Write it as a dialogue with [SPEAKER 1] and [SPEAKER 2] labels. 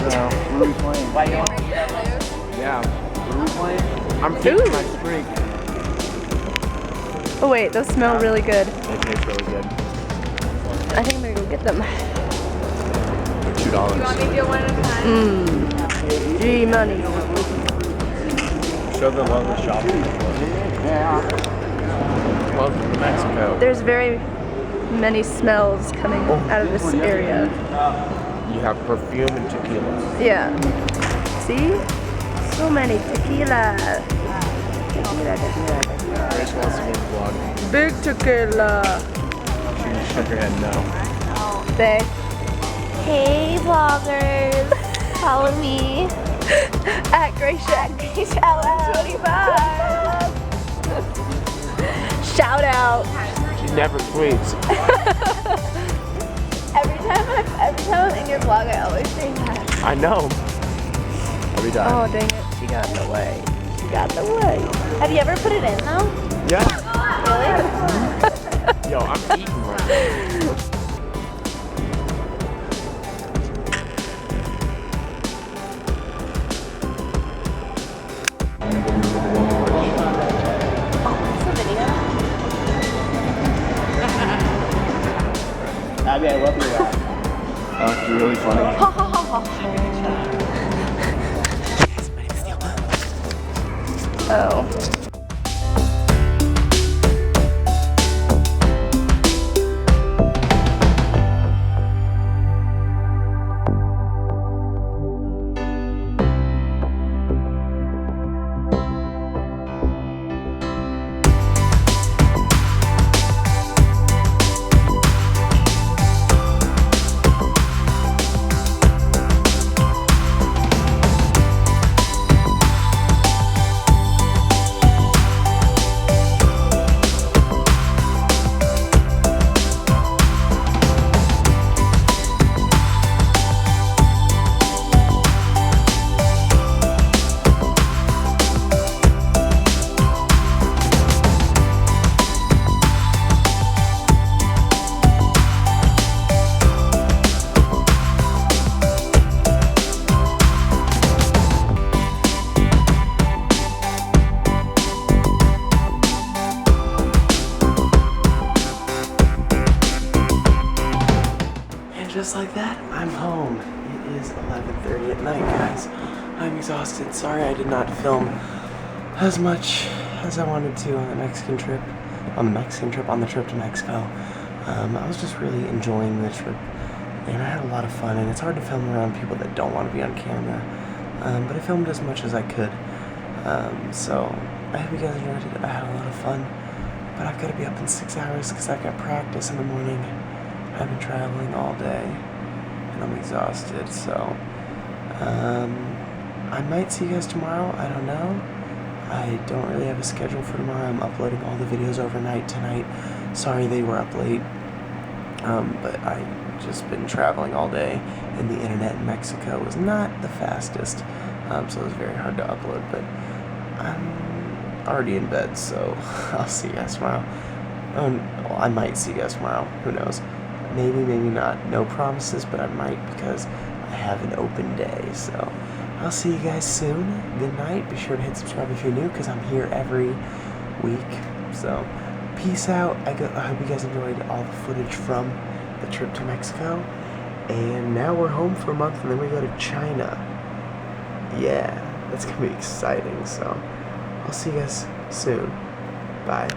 [SPEAKER 1] No. What are we playing? Why you want to Yeah. What are we playing? I'm keeping my streak.
[SPEAKER 2] Oh wait, those smell really good.
[SPEAKER 1] They taste really good.
[SPEAKER 2] I think I'm gonna go get them.
[SPEAKER 1] $2. You want me to do one at a time?
[SPEAKER 2] G-money.
[SPEAKER 1] Show the love of shopping. Welcome to Mexico.
[SPEAKER 2] There's very many smells coming out of this area.
[SPEAKER 1] You have perfume and tequila.
[SPEAKER 2] Yeah. See? So many tequila.
[SPEAKER 1] Grace wants to be in the vlog.
[SPEAKER 2] Big tequila.
[SPEAKER 1] She shook her head no.
[SPEAKER 2] Say.
[SPEAKER 3] Hey vloggers, follow me
[SPEAKER 2] At Gracia.
[SPEAKER 3] Ellen25.
[SPEAKER 2] Shout out.
[SPEAKER 1] She never tweets.
[SPEAKER 3] Every time I'm in your vlog, I always say that.
[SPEAKER 1] I know. Every time.
[SPEAKER 2] Oh dang it, she got in the way. She got in the way.
[SPEAKER 3] Have you ever put it in though?
[SPEAKER 1] Yeah.
[SPEAKER 3] Really?
[SPEAKER 1] Yo, I'm eating right now. Abby, I love your laugh. It's really funny. Yes, my name is Steele.
[SPEAKER 2] Oh.
[SPEAKER 1] Just like that, I'm home. It is 11:30 at night, guys. I'm exhausted. Sorry I did not film as much as I wanted to on the Mexican trip. On the trip to Mexico. I was just really enjoying the trip, and I had a lot of fun. And it's hard to film around people that don't want to be on camera, but I filmed as much as I could. So I hope you guys enjoyed it. I had a lot of fun, but I've got to be up in 6 hours because I've got practice in the morning. I've been traveling all day, and I'm exhausted, so, I might see you guys tomorrow, I don't know. I don't really have a schedule for tomorrow. I'm uploading all the videos overnight tonight. Sorry they were up late, but I've just been traveling all day, and the internet in Mexico was not the fastest, so it was very hard to upload, but I'm already in bed, so I'll see you guys tomorrow. Well, I might see you guys tomorrow, who knows. Maybe, maybe not. No promises, but I might because I have an open day. So I'll see you guys soon. Good night. Be sure to hit subscribe if you're new because I'm here every week. So peace out. I hope you guys enjoyed all the footage from the trip to Mexico. And now we're home for a month and then we go to China. Yeah, that's going to be exciting. So I'll see you guys soon. Bye.